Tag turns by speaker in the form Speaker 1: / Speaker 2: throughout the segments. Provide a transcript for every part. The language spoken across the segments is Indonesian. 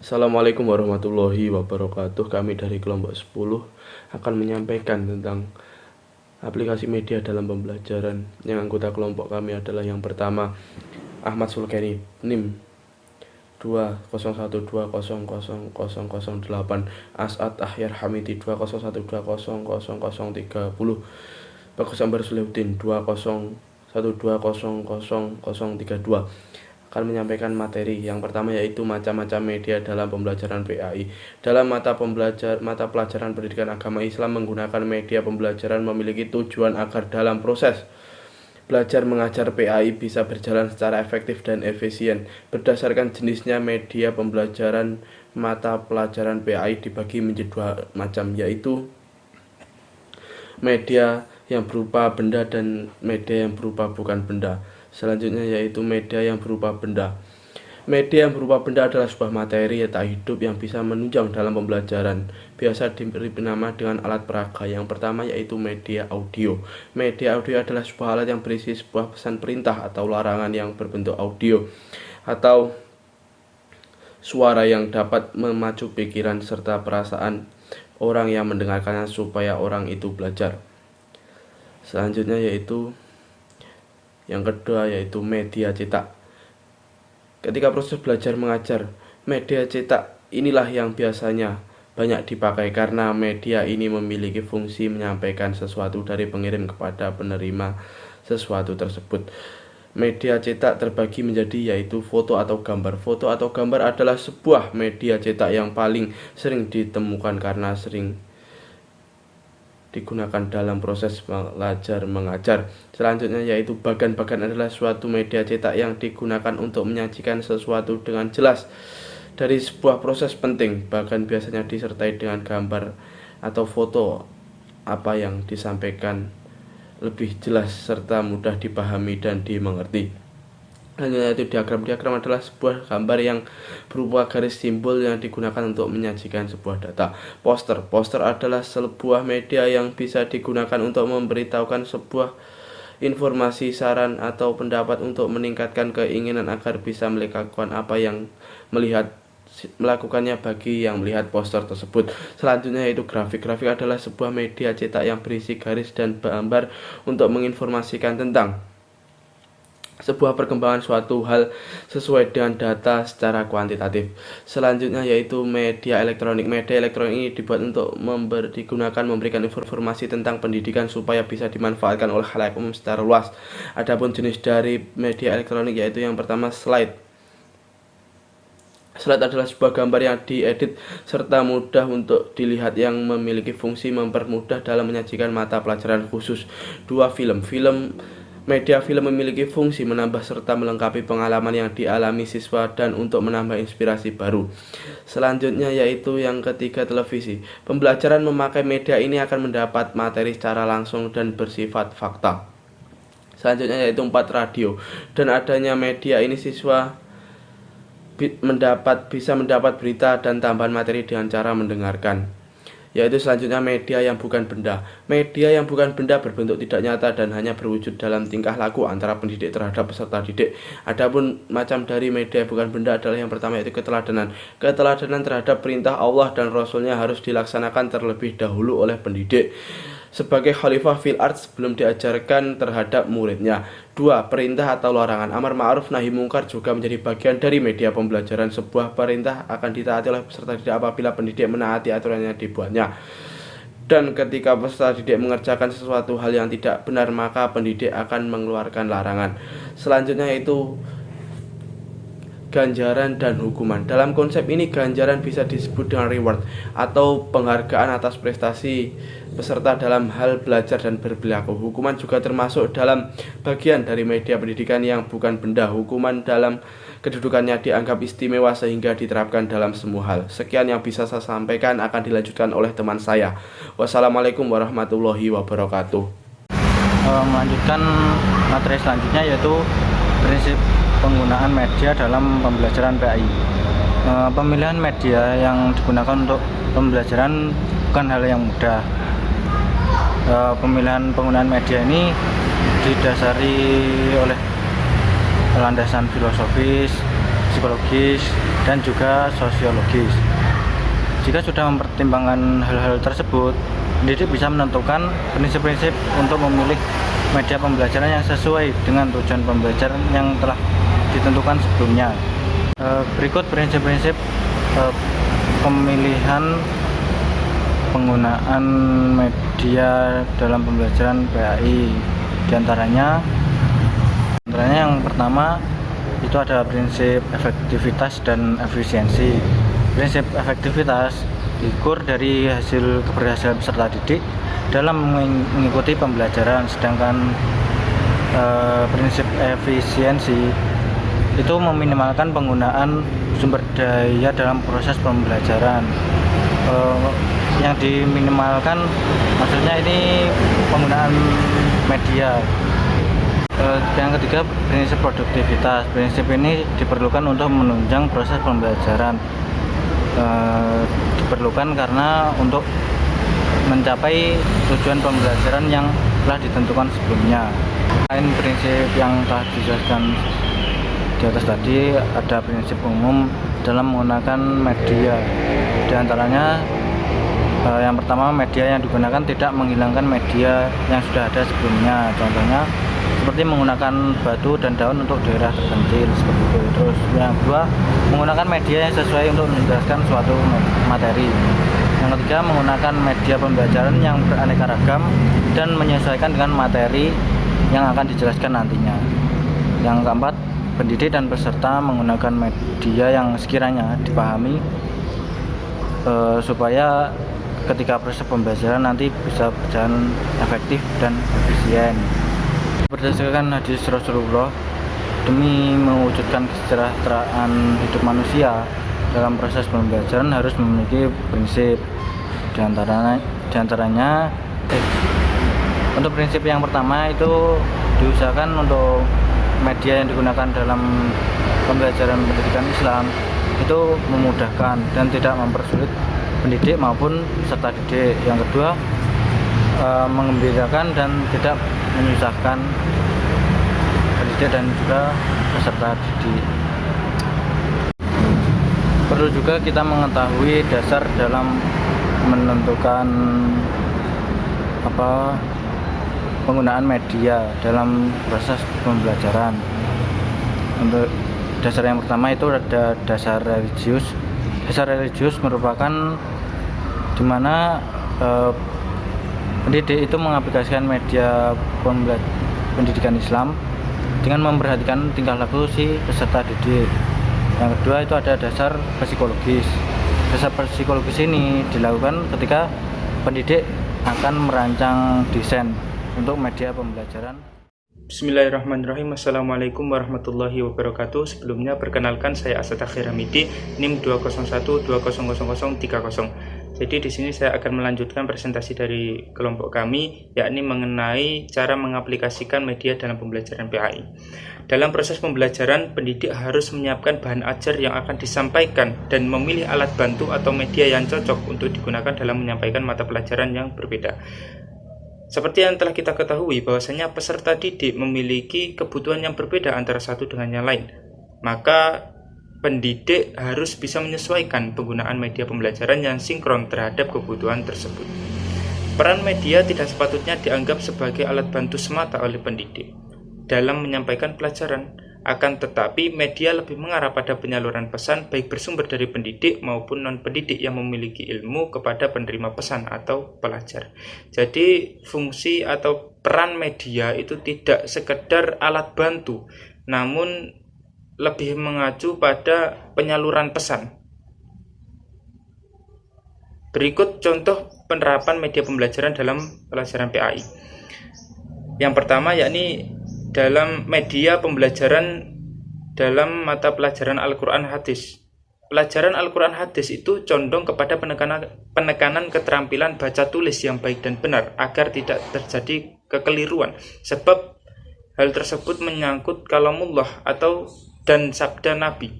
Speaker 1: Assalamualaikum warahmatullahi wabarakatuh. Kami dari kelompok 10 akan menyampaikan tentang aplikasi media dalam pembelajaran. Yang anggota kelompok kami adalah yang pertama Ahmad Sulkeni, NIM 201200008, As'ad Ahyar Hamidi 201200030, Bagus Ambar Suleuddin 201200032, akan menyampaikan materi. Yang pertama yaitu macam-macam media dalam pembelajaran PAI. Dalam mata pelajaran pendidikan agama Islam, menggunakan media pembelajaran memiliki tujuan agar dalam proses belajar mengajar PAI bisa berjalan secara efektif dan efisien. Berdasarkan jenisnya, media pembelajaran mata pelajaran PAI dibagi menjadi dua macam, yaitu media yang berupa benda dan media yang berupa bukan benda. Selanjutnya yaitu media yang berupa benda. Media yang berupa benda adalah sebuah materi tak hidup yang bisa menunjang dalam pembelajaran. Biasa diberi nama dengan alat peraga. Yang pertama yaitu media audio. Media audio adalah sebuah alat yang berisi sebuah pesan perintah atau larangan yang berbentuk audio atau suara yang dapat memacu pikiran serta perasaan orang yang mendengarkannya supaya orang itu belajar. Selanjutnya yaitu yang kedua yaitu media cetak. Ketika proses belajar mengajar, media cetak inilah yang biasanya banyak dipakai karena media ini memiliki fungsi menyampaikan sesuatu dari pengirim kepada penerima sesuatu tersebut. Media cetak terbagi menjadi yaitu foto atau gambar. Foto atau gambar adalah sebuah media cetak yang paling sering ditemukan karena sering digunakan dalam proses belajar mengajar. Selanjutnya yaitu bagan-bagan adalah suatu media cetak yang digunakan untuk menyajikan sesuatu dengan jelas dari sebuah proses penting. Bagan biasanya disertai dengan gambar atau foto apa yang disampaikan lebih jelas serta mudah dipahami dan dimengerti. Selanjutnya itu diagram. Diagram adalah sebuah gambar yang berupa garis simbol yang digunakan untuk menyajikan sebuah data. Poster adalah sebuah media yang bisa digunakan untuk memberitahukan sebuah informasi, saran, atau pendapat untuk meningkatkan keinginan agar bisa melakukan apa yang melakukannya bagi yang melihat poster tersebut. Selanjutnya yaitu grafik. Grafik adalah sebuah media cetak yang berisi garis dan gambar untuk menginformasikan tentang sebuah perkembangan suatu hal sesuai dengan data secara kuantitatif. Selanjutnya yaitu media elektronik. Media elektronik ini dibuat untuk digunakan memberikan informasi tentang pendidikan supaya bisa dimanfaatkan oleh khalayak umum secara luas. Adapun jenis dari media elektronik yaitu yang pertama slide. Slide adalah sebuah gambar yang diedit serta mudah untuk dilihat yang memiliki fungsi mempermudah dalam menyajikan mata pelajaran khusus. Media film memiliki fungsi menambah serta melengkapi pengalaman yang dialami siswa dan untuk menambah inspirasi baru. Selanjutnya yaitu yang ketiga, televisi. Pembelajaran memakai media ini akan mendapat materi secara langsung dan bersifat fakta. Selanjutnya yaitu 4, radio. Dan adanya media ini siswa bisa mendapat berita dan tambahan materi dengan cara mendengarkan. Yaitu selanjutnya media yang bukan benda. Media yang bukan benda berbentuk tidak nyata dan hanya berwujud dalam tingkah laku antara pendidik terhadap peserta didik. Adapun macam dari media bukan benda adalah yang pertama yaitu keteladanan. Keteladanan terhadap perintah Allah dan Rasulnya harus dilaksanakan terlebih dahulu oleh pendidik sebagai khalifah fil ard sebelum diajarkan terhadap muridnya. 2. Perintah atau larangan. Amar ma'ruf nahi mungkar juga menjadi bagian dari media pembelajaran. Sebuah perintah akan ditaati oleh peserta didik apabila pendidik menaati aturan yang dibuatnya. Dan ketika peserta didik mengerjakan sesuatu hal yang tidak benar, maka pendidik akan mengeluarkan larangan. Selanjutnya yaitu ganjaran dan hukuman. Dalam konsep ini, ganjaran bisa disebut dengan reward atau penghargaan atas prestasi peserta dalam hal belajar dan berperilaku. Hukuman juga termasuk dalam bagian dari media pendidikan yang bukan benda. Hukuman dalam kedudukannya dianggap istimewa sehingga diterapkan dalam semua hal. Sekian yang bisa saya sampaikan, akan dilanjutkan oleh teman saya. Wassalamualaikum warahmatullahi wabarakatuh.
Speaker 2: Melanjutkan materi selanjutnya yaitu prinsip penggunaan media dalam pembelajaran PAI. Pemilihan media yang digunakan untuk pembelajaran bukan hal yang mudah. Pemilihan penggunaan media ini didasari oleh landasan filosofis psikologis, dan juga sosiologis. Jika sudah mempertimbangkan hal-hal tersebut, pendidik bisa menentukan prinsip-prinsip untuk memilih media pembelajaran yang sesuai dengan tujuan pembelajaran yang telah ditentukan sebelumnya. Berikut prinsip-prinsip pemilihan penggunaan media dalam pembelajaran PAI. Di antaranya yang pertama itu ada prinsip efektivitas dan efisiensi. Prinsip efektivitas diukur dari hasil keberhasilan peserta didik dalam mengikuti pembelajaran, sedangkan prinsip efisiensi itu meminimalkan penggunaan sumber daya dalam proses pembelajaran. Yang diminimalkan maksudnya ini penggunaan media. Yang ketiga, prinsip produktivitas. Prinsip ini diperlukan untuk menunjang proses pembelajaran. Diperlukan karena untuk mencapai tujuan pembelajaran yang telah ditentukan sebelumnya. Selain prinsip yang telah dijelaskan di atas tadi, ada prinsip umum dalam menggunakan media. Di antaranya yang pertama, media yang digunakan tidak menghilangkan media yang sudah ada sebelumnya. Contohnya seperti menggunakan batu dan daun untuk daerah terpencil seperti itu. Terus yang kedua, menggunakan media yang sesuai untuk menjelaskan suatu materi. Yang ketiga, menggunakan media pembelajaran yang beraneka ragam dan menyesuaikan dengan materi yang akan dijelaskan nantinya. Yang keempat, pendidik dan peserta menggunakan media yang sekiranya dipahami supaya ketika proses pembelajaran nanti bisa berjalan efektif dan efisien. Berdasarkan hadis Rasulullah, demi mewujudkan kesejahteraan hidup manusia dalam proses pembelajaran harus memiliki prinsip. Di antaranya untuk prinsip yang pertama itu diusahakan untuk media yang digunakan dalam pembelajaran pendidikan Islam itu memudahkan dan tidak mempersulit pendidik maupun peserta didik. Yang kedua, menggembirakan dan tidak menyusahkan pendidik dan juga peserta didik. Perlu juga kita mengetahui dasar dalam menentukan penggunaan media dalam proses pembelajaran. Untuk dasar yang pertama itu ada dasar religius. Dasar religius merupakan di mana pendidik itu mengaplikasikan media pendidikan Islam dengan memperhatikan tingkah laku si peserta didik. Yang kedua itu ada dasar psikologis. Dasar psikologis ini dilakukan ketika pendidik akan merancang desain untuk media pembelajaran.
Speaker 3: Bismillahirrahmanirrahim. Assalamualaikum warahmatullahi wabarakatuh. Sebelumnya perkenalkan, saya Asad Akhir Hamidi, NIM 201200030. Jadi di sini saya akan melanjutkan presentasi dari kelompok kami, yakni mengenai cara mengaplikasikan media dalam pembelajaran PAI. Dalam proses pembelajaran, pendidik harus menyiapkan bahan ajar yang akan disampaikan dan memilih alat bantu atau media yang cocok untuk digunakan dalam menyampaikan mata pelajaran yang berbeda. Seperti yang telah kita ketahui, bahwasanya peserta didik memiliki kebutuhan yang berbeda antara satu dengan yang lain. Maka pendidik harus bisa menyesuaikan penggunaan media pembelajaran yang sinkron terhadap kebutuhan tersebut. Peran media tidak sepatutnya dianggap sebagai alat bantu semata oleh pendidik dalam menyampaikan pelajaran, akan tetapi media lebih mengarah pada penyaluran pesan baik bersumber dari pendidik maupun non-pendidik yang memiliki ilmu kepada penerima pesan atau pelajar. Jadi fungsi atau peran media itu tidak sekedar alat bantu, namun lebih mengacu pada penyaluran pesan. Berikut contoh penerapan media pembelajaran dalam pelajaran PAI. Yang pertama yakni dalam media pembelajaran dalam mata pelajaran Al-Quran Hadis. Pelajaran Al-Quran Hadis itu condong kepada penekanan keterampilan baca tulis yang baik dan benar agar tidak terjadi kekeliruan, sebab hal tersebut menyangkut kalamullah dan sabda Nabi.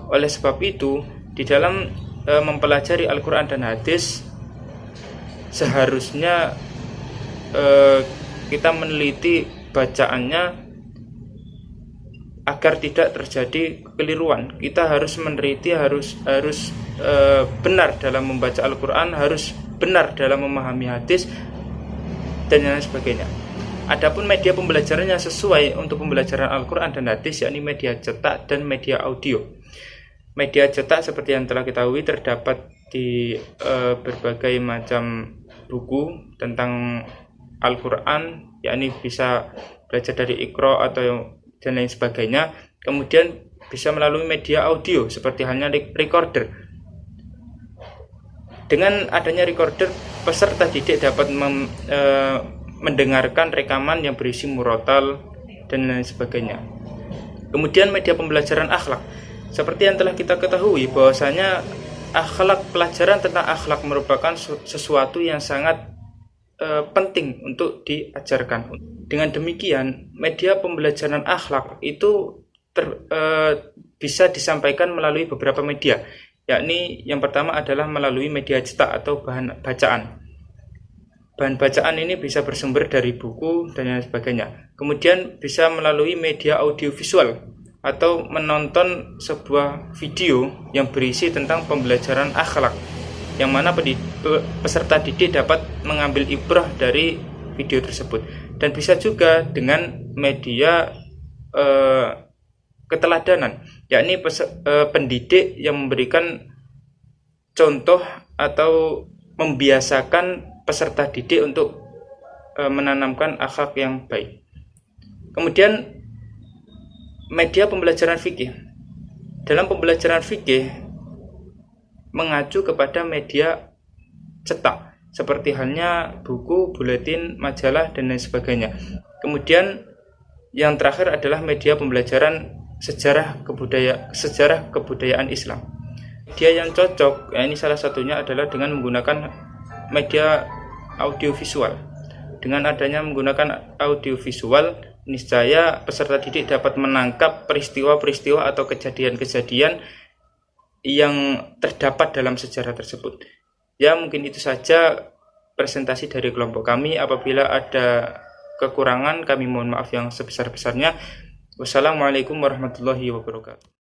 Speaker 3: Oleh sebab itu, di dalam mempelajari Al-Quran dan Hadis, seharusnya kita meneliti bacaannya agar agar tidak terjadi kekeliruan. Kita harus meneliti, harus benar dalam membaca Al-Quran, harus benar dalam memahami hadis, dan lain sebagainya. Adapun media pembelajaran yang sesuai untuk pembelajaran Al-Quran dan hadis, yakni media cetak dan media audio. Media cetak seperti yang telah kita ketahui terdapat di berbagai macam buku tentang Al-Quran, yakni bisa belajar dari Iqra atau dan lain sebagainya. Kemudian bisa melalui media audio seperti halnya recorder. Dengan adanya recorder, peserta didik dapat mendengarkan rekaman yang berisi murotal dan lain sebagainya. Kemudian media pembelajaran akhlak, seperti yang telah kita ketahui bahwasanya pelajaran tentang akhlak merupakan sesuatu yang sangat penting untuk diajarkan. Dengan demikian, media pembelajaran akhlak itu bisa disampaikan melalui beberapa media, yakni yang pertama adalah melalui media cetak atau bahan bacaan. Bahan bacaan ini bisa bersumber dari buku dan lain sebagainya. Kemudian bisa melalui media audiovisual atau menonton sebuah video yang berisi tentang pembelajaran akhlak, yang mana peserta didik dapat mengambil ibrah dari video tersebut. Dan bisa juga dengan media keteladanan, yakni pendidik yang memberikan contoh atau membiasakan peserta didik untuk menanamkan akhlak yang baik. Kemudian media pembelajaran fikih. Dalam pembelajaran fikih mengacu kepada media cetak seperti halnya buku, buletin, majalah dan lain sebagainya. Kemudian yang terakhir adalah media pembelajaran sejarah kebudayaan Islam. Media yang cocok, ini salah satunya adalah dengan menggunakan media audiovisual. Dengan adanya menggunakan audiovisual, niscaya peserta didik dapat menangkap peristiwa-peristiwa atau kejadian-kejadian yang terdapat dalam sejarah tersebut. Ya, mungkin itu saja presentasi dari kelompok kami. Apabila ada kekurangan, kami mohon maaf yang sebesar-besarnya. Wassalamualaikum warahmatullahi wabarakatuh.